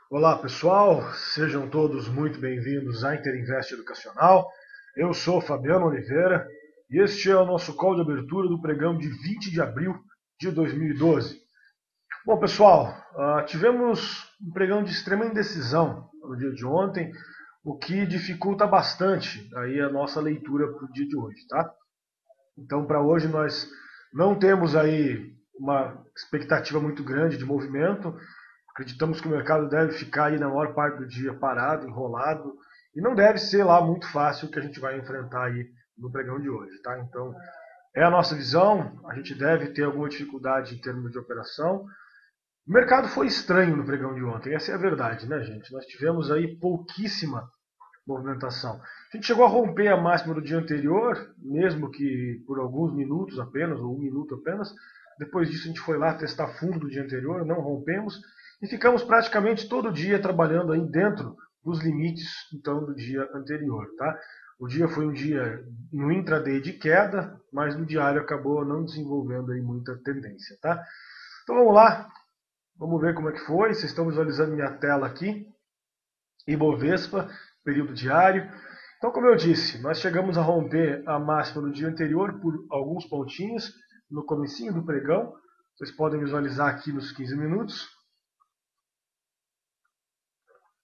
Olá pessoal, sejam todos muito bem-vindos à Interinvest Educacional. Eu sou Fabiano Oliveira e este é o nosso call de abertura do pregão de 20 de abril de 2012. Bom pessoal, tivemos um pregão de extrema indecisão no dia de ontem, o que dificulta bastante aí a nossa leitura para o dia de hoje, tá? Então para hoje nós não temos aí uma expectativa muito grande de movimento. Acreditamos que o mercado deve ficar aí na maior parte do dia parado, enrolado, e não deve ser lá muito fácil o que a gente vai enfrentar aí no pregão de hoje, tá? Então, é a nossa visão, a gente deve ter alguma dificuldade em termos de operação. O mercado foi estranho no pregão de ontem, essa é a verdade, né, gente? Nós tivemos aí pouquíssima movimentação. A gente chegou a romper a máxima do dia anterior, mesmo que por alguns minutos apenas, ou um minuto apenas. Depois disso a gente foi lá testar fundo do dia anterior, não rompemos, e ficamos praticamente todo dia trabalhando aí dentro dos limites então do dia anterior, tá? O dia foi um dia no intraday de queda, mas no diário acabou não desenvolvendo aí muita tendência, tá? Então vamos lá, vamos ver como é que foi. Vocês estão visualizando minha tela aqui. Ibovespa, período diário. Então, como eu disse, nós chegamos a romper a máxima no dia anterior por alguns pontinhos no comecinho do pregão. Vocês podem visualizar aqui nos 15 minutos.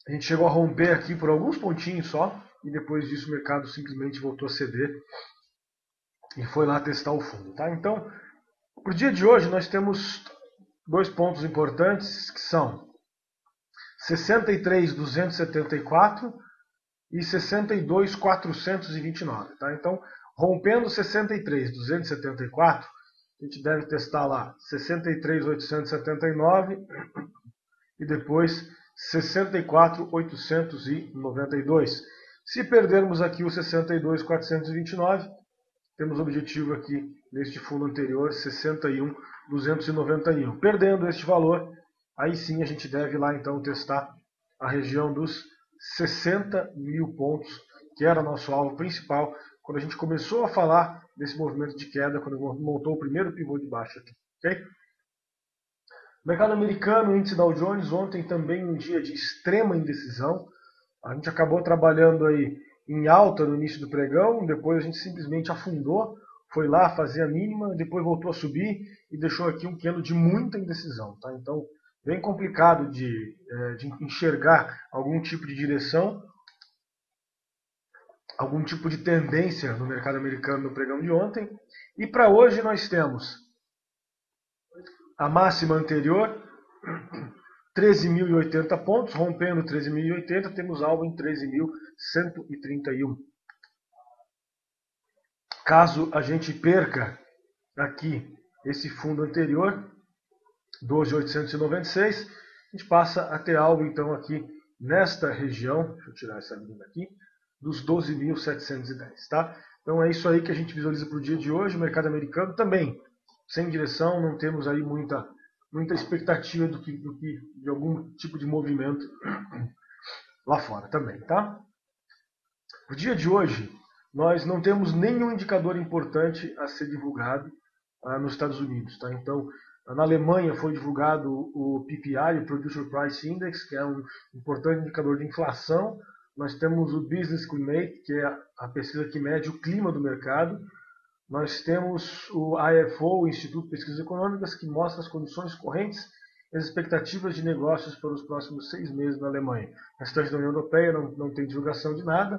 A gente chegou a romper aqui por alguns pontinhos só, e depois disso o mercado simplesmente voltou a ceder e foi lá testar o fundo, tá? Então, para o dia de hoje nós temos dois pontos importantes que são 63.274 e 62.429, tá? Então, rompendo 63.274, a gente deve testar lá 63.879 e depois 64.892. Se perdermos aqui o 62.429, temos o objetivo aqui neste fundo anterior 61.291. Perdendo este valor, aí sim a gente deve lá então testar a região dos 60 mil pontos, que era nosso alvo principal quando a gente começou a falar desse movimento de queda, quando montou o primeiro pivô de baixa aqui, ok? Mercado americano, índice Dow Jones, ontem também um dia de extrema indecisão. A gente acabou trabalhando aí em alta no início do pregão, depois a gente simplesmente afundou, foi lá fazer a mínima, depois voltou a subir e deixou aqui um candle de muita indecisão, tá? Então, bem complicado de enxergar algum tipo de direção, algum tipo de tendência no mercado americano no pregão de ontem. E para hoje nós temos a máxima anterior, 13.080 pontos, rompendo 13.080, temos alvo em 13.131. Caso a gente perca aqui esse fundo anterior, 12.896, a gente passa a ter alvo então aqui nesta região, deixa eu tirar essa linha aqui, dos 12.710, tá? Então é isso aí que a gente visualiza para o dia de hoje. O mercado americano também sem direção, não temos aí muita expectativa de algum tipo de movimento lá fora também, tá? No dia de hoje, nós não temos nenhum indicador importante a ser divulgado nos Estados Unidos, tá? Então, na Alemanha foi divulgado o PPI, o Producer Price Index, que é um importante indicador de inflação. Nós temos o Business Climate, que é a pesquisa que mede o clima do mercado. Nós temos o IFO, o Instituto de Pesquisas Econômicas, que mostra as condições correntes e as expectativas de negócios para os próximos 6 meses na Alemanha. O restante da União Europeia não tem divulgação de nada.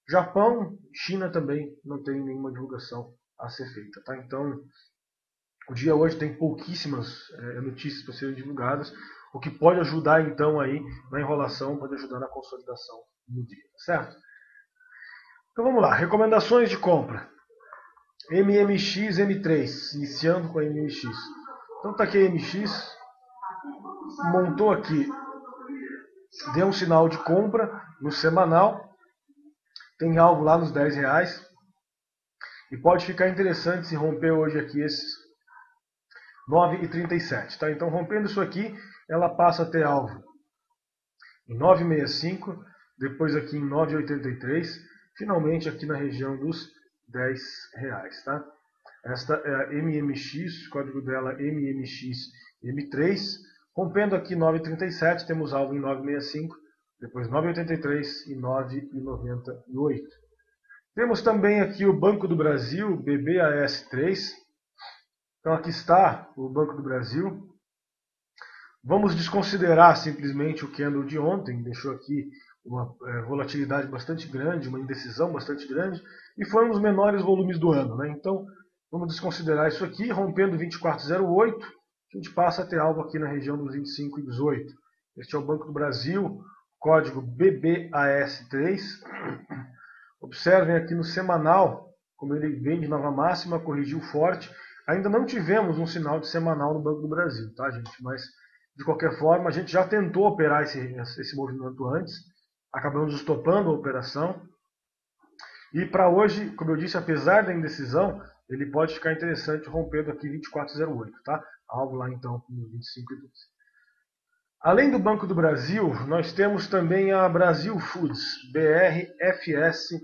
Japão, China também não tem nenhuma divulgação a ser feita, tá? Então, o dia hoje tem pouquíssimas notícias para serem divulgadas, o que pode ajudar então aí na enrolação, pode ajudar na consolidação no dia, certo? Então vamos lá, recomendações de compra. MMX M3, iniciando com a MMX. Então tá aqui a MX, montou aqui, deu um sinal de compra no semanal, tem alvo lá nos R$ 10, e pode ficar interessante se romper hoje aqui esses 9,37, tá? Então rompendo isso aqui, ela passa a ter alvo em 9,65, depois aqui em 9,83, finalmente aqui na região dos R$ 10, tá? Esta é a MMX, o código dela é MMX M3, Rompendo aqui 9,37, temos alvo em 9,65, depois 9,83 e 9,98. Temos também aqui o Banco do Brasil, BBAS3. Então aqui está o Banco do Brasil. Vamos desconsiderar simplesmente o candle de ontem, deixou aqui uma volatilidade bastante grande, uma indecisão bastante grande, e foi um dos menores volumes do ano, né? Então vamos desconsiderar isso aqui, rompendo 24,08, a gente passa a ter alvo aqui na região dos 25,18. Este é o Banco do Brasil, código BBAS3. Observem aqui no semanal, como ele vem de nova máxima, corrigiu forte. Ainda não tivemos um sinal de semanal no Banco do Brasil, tá, gente? Mas, de qualquer forma, a gente já tentou operar esse movimento antes. Acabamos estopando a operação. E para hoje, como eu disse, apesar da indecisão, ele pode ficar interessante rompendo aqui 24,08, tá? Alvo lá então no 25,12. Além do Banco do Brasil, nós temos também a Brasil Foods, BRFS3.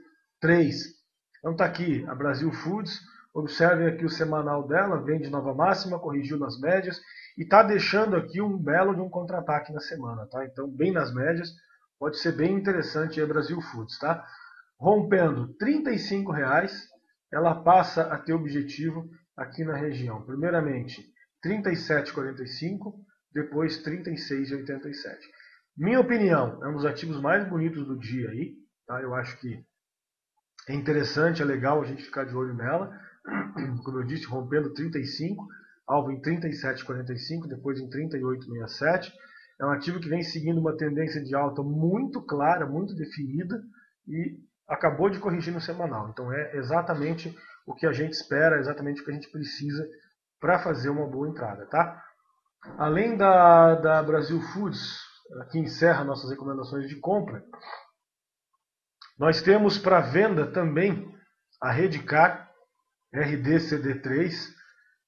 Então está aqui a Brasil Foods. Observem aqui o semanal dela, vem de nova máxima, corrigiu nas médias e está deixando aqui um belo de um contra-ataque na semana, tá? Então bem nas médias, pode ser bem interessante a Brasil Foods, tá? Rompendo R$ 35,00, ela passa a ter objetivo aqui na região. Primeiramente 37,45, depois 36,87. Minha opinião, é um dos ativos mais bonitos do dia aí, tá? Eu acho que é interessante, é legal a gente ficar de olho nela. Como eu disse, rompendo 35, alvo em 37,45, depois em 38,67. É um ativo que vem seguindo uma tendência de alta muito clara, muito definida e acabou de corrigir no semanal. Então é exatamente o que a gente espera, exatamente o que a gente precisa para fazer uma boa entrada, tá? Além da Brasil Foods, que encerra nossas recomendações de compra, nós temos para venda também a Redcar, RDCD3.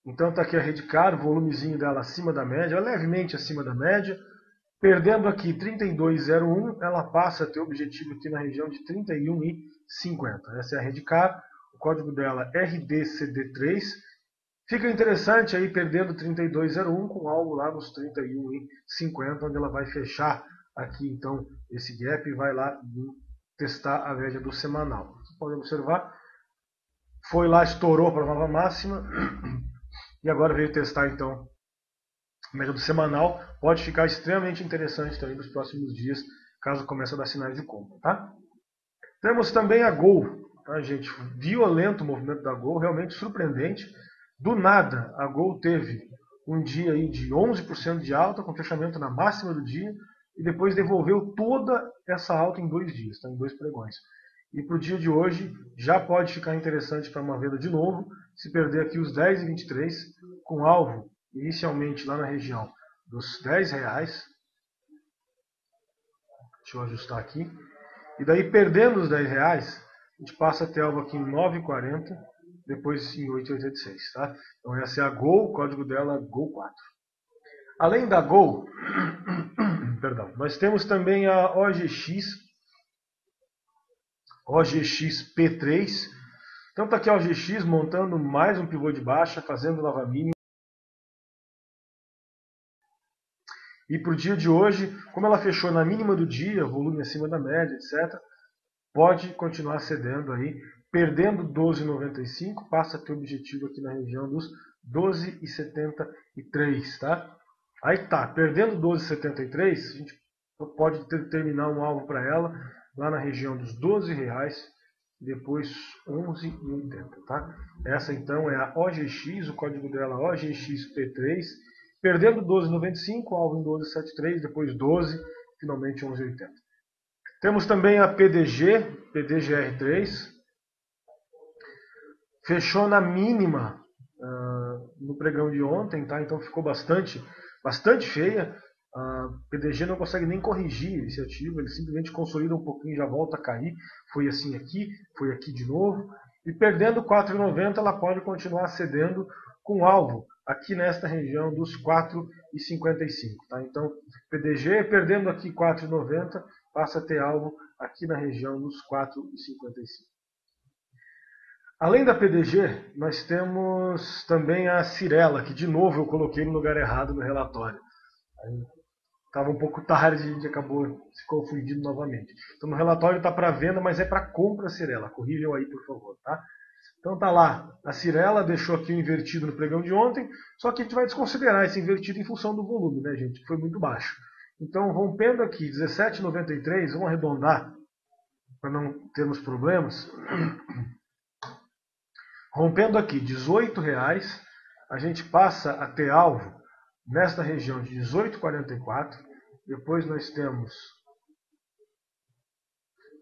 Então está aqui a Redcar, o volumezinho dela acima da média, levemente acima da média. Perdendo aqui 32,01, ela passa a ter objetivo aqui na região de 31,50. Essa é a Redcar, o código dela é RDCD3. Fica interessante aí perdendo 32,01 com algo lá nos 31,50, onde ela vai fechar aqui então esse gap e vai lá testar a média do semanal. Vocês podem observar, foi lá, estourou para a nova máxima e agora veio testar então a média do semanal. Pode ficar extremamente interessante também nos próximos dias, caso comece a dar sinais de compra, tá? Temos também a Gol, tá, gente? Violento o movimento da Gol, realmente surpreendente. Do nada, a Gol teve um dia aí de 11% de alta, com fechamento na máxima do dia, e depois devolveu toda essa alta em 2 dias, tá? Em 2 pregões. E para o dia de hoje, já pode ficar interessante para uma venda de novo, se perder aqui os 10,23, com alvo inicialmente lá na região dos R$10. Deixa eu ajustar aqui. E daí, perdendo os R$10, a gente passa a ter alvo aqui em 9,40, depois em 8,86. Tá? Então essa é a Gol, o código dela é GOL4. Além da Gol, perdão, nós temos também a OGXP3. Então está aqui a OGX montando mais um pivô de baixa, fazendo nova mínima. E para o dia de hoje, como ela fechou na mínima do dia, volume acima da média, etc., pode continuar cedendo aí, perdendo 12,95, passa a ter objetivo aqui na região dos 12,73, tá? Aí tá, perdendo 12,73, a gente pode determinar um alvo para ela lá na região dos R$12, depois 11,80, tá? Essa então é a OGX, o código dela é OGXP3, perdendo 12,95, alvo em 12,73, depois 12, finalmente 11,80. Temos também a PDGR3, fechou na mínima no pregão de ontem, tá? Então ficou bastante feia. A PDG não consegue nem corrigir esse ativo, ele simplesmente consolida um pouquinho e já volta a cair. Foi assim aqui, foi aqui de novo. E perdendo 4,90, ela pode continuar cedendo com alvo aqui nesta região dos 4,55. Tá? Então, PDG perdendo aqui 4,90, passa a ter alvo aqui na região dos 4,55. Além da PDG, nós temos também a Cyrela, que de novo eu coloquei no lugar errado no relatório. Estava um pouco tarde, a gente acabou se confundindo novamente. Então no relatório está para venda, mas é para compra a Cyrela. Corrijam aí, por favor, tá? Então tá lá, a Cyrela deixou aqui o invertido no pregão de ontem, só que a gente vai desconsiderar esse invertido em função do volume, né, gente? Que foi muito baixo. Então, rompendo aqui 17,93, vamos arredondar para não termos problemas. Rompendo aqui R$18, a gente passa a ter alvo nesta região de 18,44. Depois nós temos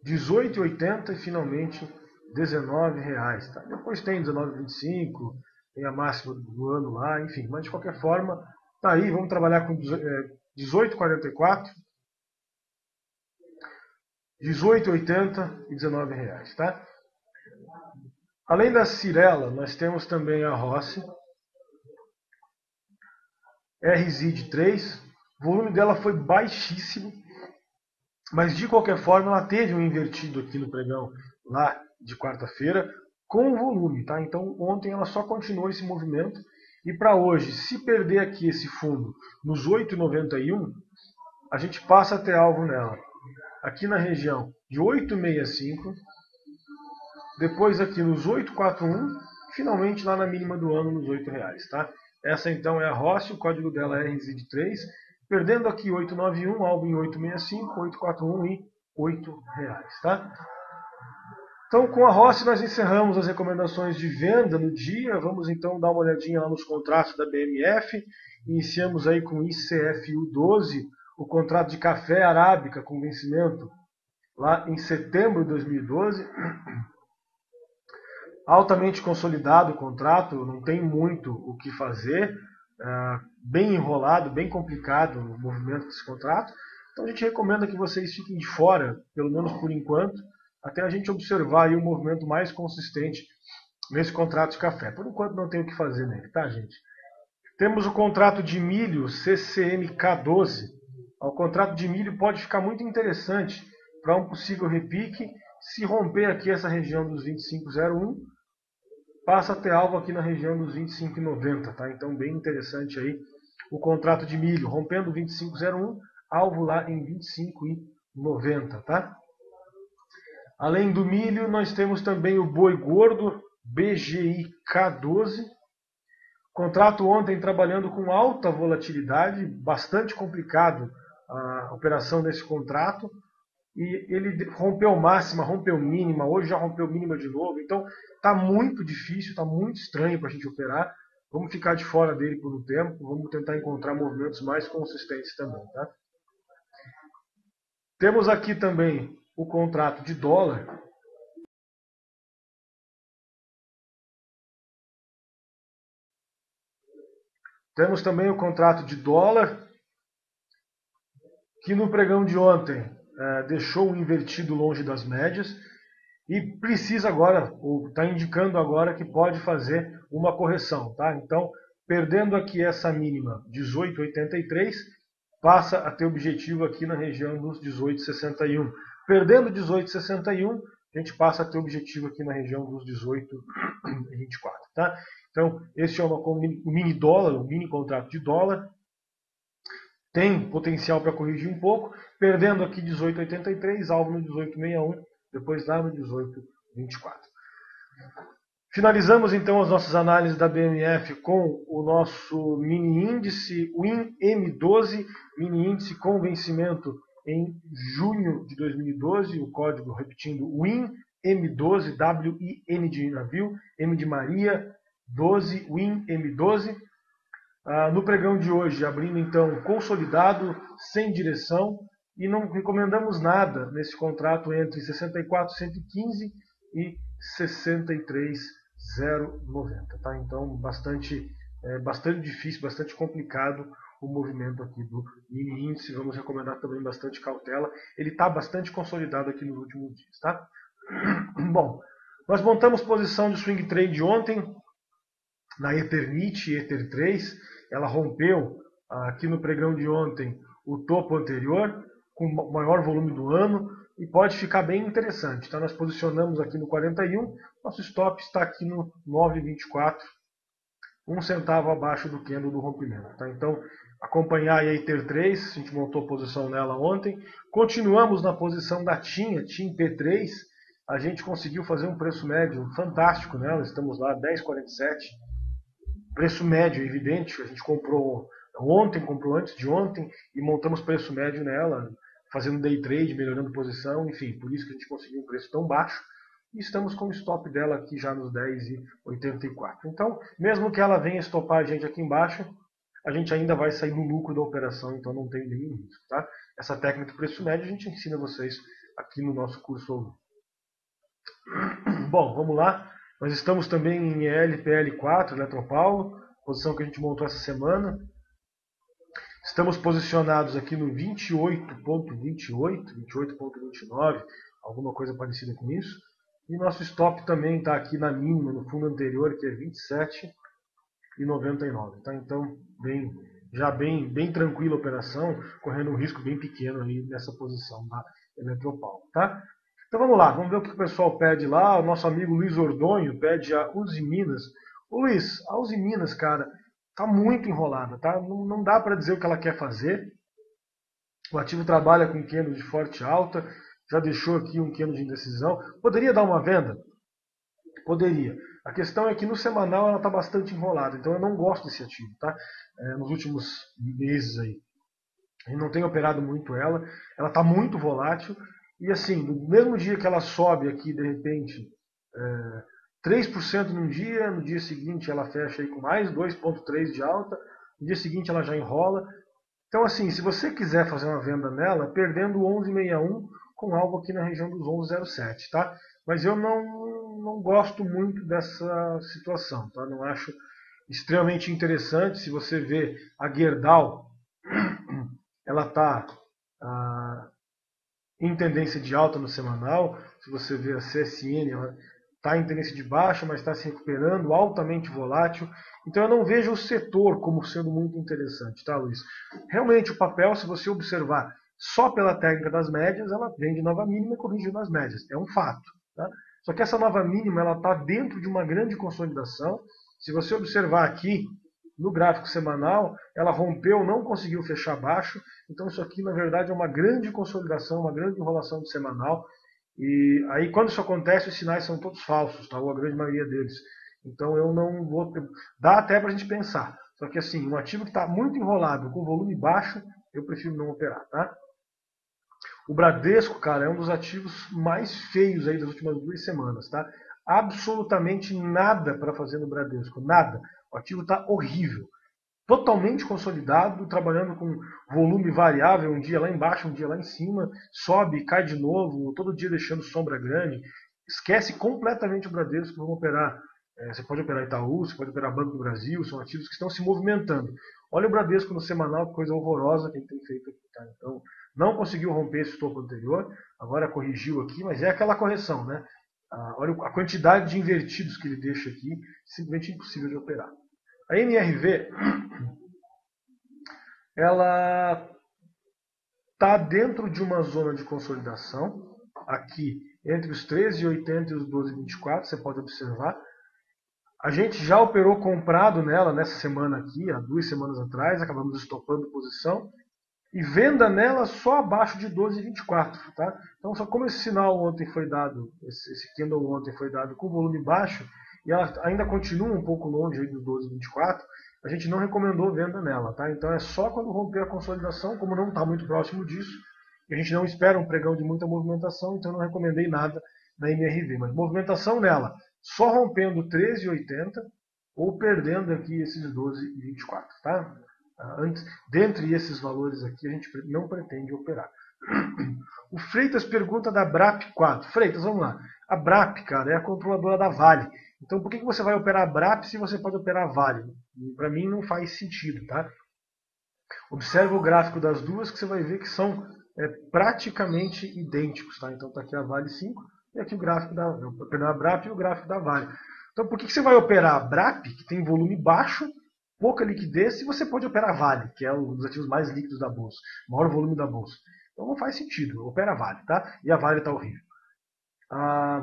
18,80 e finalmente R$19. Tá? Depois tem 19,25, tem a máxima do ano lá, enfim. Mas de qualquer forma, tá aí, vamos trabalhar com 18,44, 18,80 e R$19. Tá? Além da Cyrela, nós temos também a Rossi, RZ de 3. O volume dela foi baixíssimo, mas de qualquer forma ela teve um invertido aqui no pregão lá de quarta-feira com volume, tá? Então ontem ela só continuou esse movimento e para hoje, se perder aqui esse fundo nos 8,91, a gente passa a ter alvo nela aqui na região de 8,65, depois aqui nos 8,41 e finalmente lá na mínima do ano nos R$8, tá? Essa então é a Rossi, o código dela é RZ3, perdendo aqui 891, alvo em 865, 841 e R$8, tá? Então com a Rossi nós encerramos as recomendações de venda no dia. Vamos então dar uma olhadinha lá nos contratos da BMF. Iniciamos aí com ICFU 12, o contrato de café arábica com vencimento lá em setembro de 2012. Altamente consolidado o contrato, não tem muito o que fazer, bem enrolado, bem complicado o movimento desse contrato. Então a gente recomenda que vocês fiquem de fora, pelo menos por enquanto, até a gente observar aí um movimento mais consistente nesse contrato de café. Por enquanto não tem o que fazer nele, tá, gente? Temos o contrato de milho CCMK12. O contrato de milho pode ficar muito interessante para um possível repique. Se romper aqui essa região dos 25,01, passa a ter alvo aqui na região dos 25,90, tá? Então bem interessante aí o contrato de milho, rompendo 25,01, alvo lá em 25,90, tá? Além do milho, nós temos também o boi gordo BGI-K12. Contrato ontem trabalhando com alta volatilidade, bastante complicado a operação desse contrato. E ele rompeu máxima, rompeu mínima, hoje já rompeu mínima de novo. Então está muito difícil, está muito estranho para a gente operar. Vamos ficar de fora dele por um tempo, vamos tentar encontrar movimentos mais consistentes também. Tá? Temos aqui também o contrato de dólar. Temos também o contrato de dólar, que no pregão de ontem deixou um invertido longe das médias e precisa agora, ou está indicando agora que pode fazer uma correção. Tá? Então, perdendo aqui essa mínima 18,83, passa a ter objetivo aqui na região dos 18,61. Perdendo 18,61, a gente passa a ter objetivo aqui na região dos 18,24. Tá? Então, esse é o mini dólar, o mini contrato de dólar. Tem potencial para corrigir um pouco, perdendo aqui 18,83, alvo no 18,61, depois lá no 18,24. Finalizamos então as nossas análises da BMF com o nosso mini índice WIN-M12, mini índice com vencimento em junho de 2012, o código repetindo WIN-M12, W-I-N de navio, M de Maria, 12, WIN-M12. No pregão de hoje, abrindo então consolidado, sem direção, e não recomendamos nada nesse contrato entre 64,115 e 63,090. Tá? Então, bastante difícil, bastante complicado o movimento aqui do mini índice. Vamos recomendar também bastante cautela. Ele está bastante consolidado aqui nos últimos dias. Tá? Bom, nós montamos posição de swing trade ontem na Eternit, Ether 3, ela rompeu aqui no pregão de ontem o topo anterior, com o maior volume do ano, e pode ficar bem interessante. Então nós posicionamos aqui no 41, nosso stop está aqui no 9,24, um centavo abaixo do candle do rompimento. Tá? Então, acompanhar aí a Iter 3, a gente montou posição nela ontem. Continuamos na posição da TIM P3. A gente conseguiu fazer um preço médio fantástico nela, estamos lá 10,47. Preço médio, evidente, a gente comprou ontem, comprou antes de ontem e montamos preço médio nela, fazendo day trade, melhorando posição, enfim, por isso que a gente conseguiu um preço tão baixo. E estamos com o stop dela aqui já nos 10,84. Então, mesmo que ela venha estopar a gente aqui embaixo, a gente ainda vai sair no lucro da operação, então não tem nenhum risco. Tá? Essa técnica de preço médio a gente ensina vocês aqui no nosso curso. Bom, vamos lá. Nós estamos também em LPL4, Eletropaulo, posição que a gente montou essa semana. Estamos posicionados aqui no 28.28, 28.29, alguma coisa parecida com isso. E nosso stop também está aqui na mínima, no fundo anterior, que é 27,99. Tá? Então, bem tranquila a operação, correndo um risco bem pequeno aí nessa posição da Eletropaulo. Tá? Então vamos lá, vamos ver o que o pessoal pede lá. O nosso amigo Luiz Ordonho pede a Uzi Minas. Ô Luiz, a Uzi Minas, cara, tá muito enrolada, tá? Não dá para dizer o que ela quer fazer. O ativo trabalha com candle de forte alta, já deixou aqui um candle de indecisão. Poderia dar uma venda? Poderia. A questão é que no semanal ela está bastante enrolada, então eu não gosto desse ativo, tá? Nos últimos meses aí. Eu não tenho operado muito ela está muito volátil. E assim, no mesmo dia que ela sobe aqui, de repente, 3% num dia, no dia seguinte ela fecha aí com mais 2,3% de alta, no dia seguinte ela já enrola. Então assim, se você quiser fazer uma venda nela, perdendo 11,61 com algo aqui na região dos 11,07, tá? Mas eu não gosto muito dessa situação, tá? Não acho extremamente interessante. Se você vê a Gerdau, ela está em tendência de alta no semanal. Se você vê a CSN, ela está em tendência de baixa, mas está se recuperando, altamente volátil. Então eu não vejo o setor como sendo muito interessante, tá, Luiz? Realmente o papel, se você observar só pela técnica das médias, ela vem de nova mínima e corrigiu nas médias. É um fato. Tá? Só que essa nova mínima ela está dentro de uma grande consolidação. Se você observar aqui, no gráfico semanal, ela rompeu, não conseguiu fechar baixo. Então isso aqui, na verdade, é uma grande consolidação, uma grande enrolação do semanal. E aí, quando isso acontece, os sinais são todos falsos, tá? Ou a grande maioria deles. Então eu não vou... Dá até para a gente pensar. Só que assim, um ativo que está muito enrolado, com volume baixo, eu prefiro não operar, tá? O Bradesco, cara, é um dos ativos mais feios aí das últimas 2 semanas, tá? Absolutamente nada para fazer no Bradesco, nada. O ativo está horrível. Totalmente consolidado, trabalhando com volume variável, um dia lá embaixo, um dia lá em cima, sobe, cai de novo, todo dia deixando sombra grande. Esquece completamente o Bradesco, vamos operar. Você pode operar Itaú, você pode operar Banco do Brasil, são ativos que estão se movimentando. Olha o Bradesco no semanal, que coisa horrorosa que ele tem feito aqui. Tá? Então, não conseguiu romper esse topo anterior, agora corrigiu aqui, mas é aquela correção, né? Olha a quantidade de invertidos que ele deixa aqui, simplesmente impossível de operar. A MRV, ela está dentro de uma zona de consolidação, aqui entre os 13,80 e os 12,24, você pode observar. A gente já operou comprado nela nessa semana aqui, há 2 semanas atrás, acabamos estopando posição, e venda nela só abaixo de 12,24. Tá? Então, só como esse sinal ontem foi dado, esse candle ontem foi dado com volume baixo, e ela ainda continua um pouco longe aí dos 12,24, a gente não recomendou venda nela. Tá? Então é só quando romper a consolidação, como não está muito próximo disso, e a gente não espera um pregão de muita movimentação, então eu não recomendei nada na MRV. Mas movimentação nela, só rompendo 13,80 ou perdendo aqui esses 12,24. Tá? Dentre esses valores aqui, a gente não pretende operar. O Freitas pergunta da BRAP 4. Freitas, vamos lá. A BRAP, cara, é a controladora da Vale. Então, por que você vai operar a BRAP se você pode operar a Vale? Para mim, não faz sentido, tá? Observa o gráfico das duas que você vai ver que são praticamente idênticos, tá? Então, está aqui a Vale 5 e aqui o gráfico da BRAP e o gráfico da Vale. Então, por que você vai operar a BRAP, que tem volume baixo, pouca liquidez, se você pode operar a Vale, que é um dos ativos mais líquidos da bolsa, maior volume da bolsa? Então não faz sentido, opera a Vale, tá? E a Vale está horrível.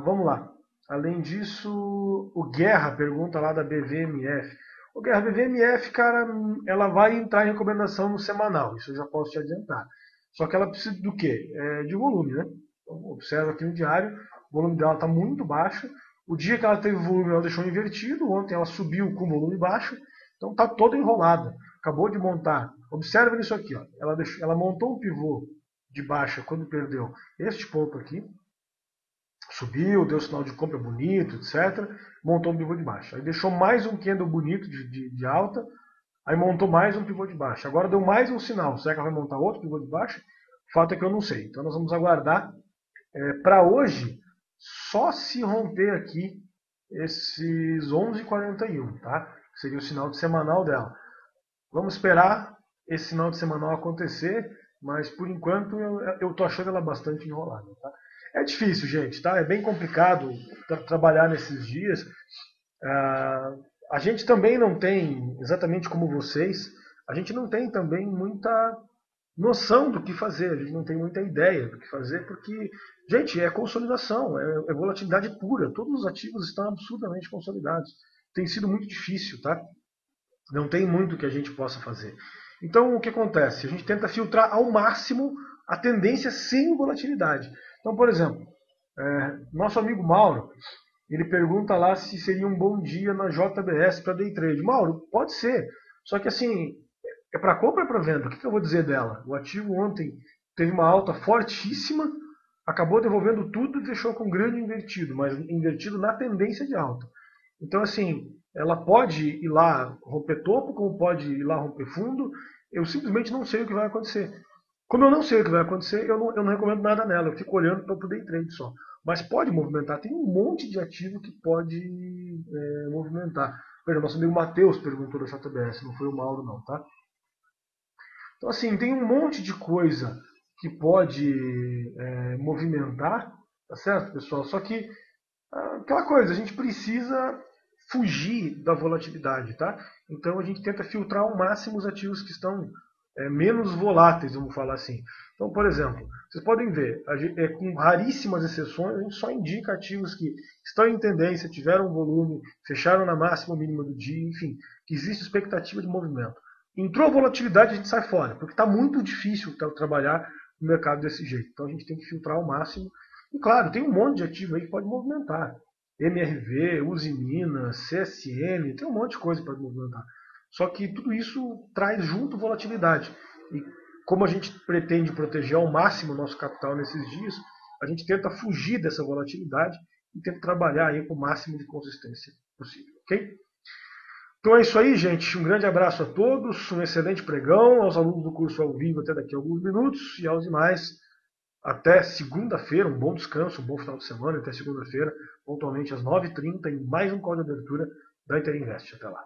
Vamos lá. Além disso, o Guerra pergunta lá da BVMF. O Guerra BVMF, cara, ela vai entrar em recomendação no semanal, isso eu já posso te adiantar. Só que ela precisa do quê? De volume, né? Então, observa aqui no diário, o volume dela está muito baixo. O dia que ela teve volume, ela deixou invertido. Ontem ela subiu com volume baixo. Então está toda enrolada. Acabou de montar. Observa nisso aqui. Ó. Ela montou um pivô de baixa quando perdeu este ponto aqui. Subiu, deu sinal de compra bonito, etc. Montou um pivô de baixa. Aí deixou mais um candle bonito de alta. Aí montou mais um pivô de baixa. Agora deu mais um sinal. Será que ela vai montar outro pivô de baixa? O fato é que eu não sei. Então nós vamos aguardar. Para hoje, só se romper aqui esses 11,41, tá? Que seria o sinal de semanal dela. Vamos esperar esse sinal de semanal acontecer, mas por enquanto eu tô achando ela bastante enrolada, tá? É difícil, gente, tá? É bem complicado trabalhar nesses dias. A gente também não tem, exatamente como vocês, a gente não tem também muita noção do que fazer, a gente não tem muita ideia do que fazer, porque, gente, é consolidação, é volatilidade pura, todos os ativos estão absurdamente consolidados. Tem sido muito difícil, tá? Não tem muito que a gente possa fazer. Então, o que acontece? A gente tenta filtrar ao máximo a tendência sem volatilidade. Então, por exemplo, nosso amigo Mauro, ele pergunta lá se seria um bom dia na JBS para day trade. Mauro, pode ser. Só que assim, é para compra ou é para venda? O que eu vou dizer dela? O ativo ontem teve uma alta fortíssima, acabou devolvendo tudo e deixou com grande invertido, mas invertido na tendência de alta. Então, assim, ela pode ir lá romper topo, como pode ir lá romper fundo. Eu simplesmente não sei o que vai acontecer. Como eu não sei o que vai acontecer, eu não recomendo nada nela. Eu fico olhando para o day trade só. Mas pode movimentar. Tem um monte de ativo que pode movimentar. Por exemplo, nosso amigo Matheus perguntou da JBS, não foi o Mauro não, tá? Então, assim, tem um monte de coisa que pode movimentar, tá certo, pessoal? Só que, aquela coisa, a gente precisa fugir da volatilidade, tá? Então, a gente tenta filtrar ao máximo os ativos que estão menos voláteis, vamos falar assim. Então, por exemplo, vocês podem ver, com raríssimas exceções, a gente só indica ativos que estão em tendência, tiveram volume, fecharam na máxima ou mínima do dia, enfim, que existe expectativa de movimento. Entrou a volatilidade, a gente sai fora, porque está muito difícil trabalhar no mercado desse jeito. Então a gente tem que filtrar ao máximo. E claro, tem um monte de ativo aí que pode movimentar. MRV, Uzi Minas, CSN, tem um monte de coisa para movimentar. Só que tudo isso traz junto volatilidade. E como a gente pretende proteger ao máximo o nosso capital nesses dias, a gente tenta fugir dessa volatilidade e tenta trabalhar aí com o máximo de consistência possível, ok? Então é isso aí, gente. Um grande abraço a todos, um excelente pregão, aos alunos do curso ao vivo até daqui a alguns minutos e aos demais até segunda-feira, um bom descanso, um bom final de semana, até segunda-feira, pontualmente às 9h30 em mais um call de abertura da Interinvest. Até lá.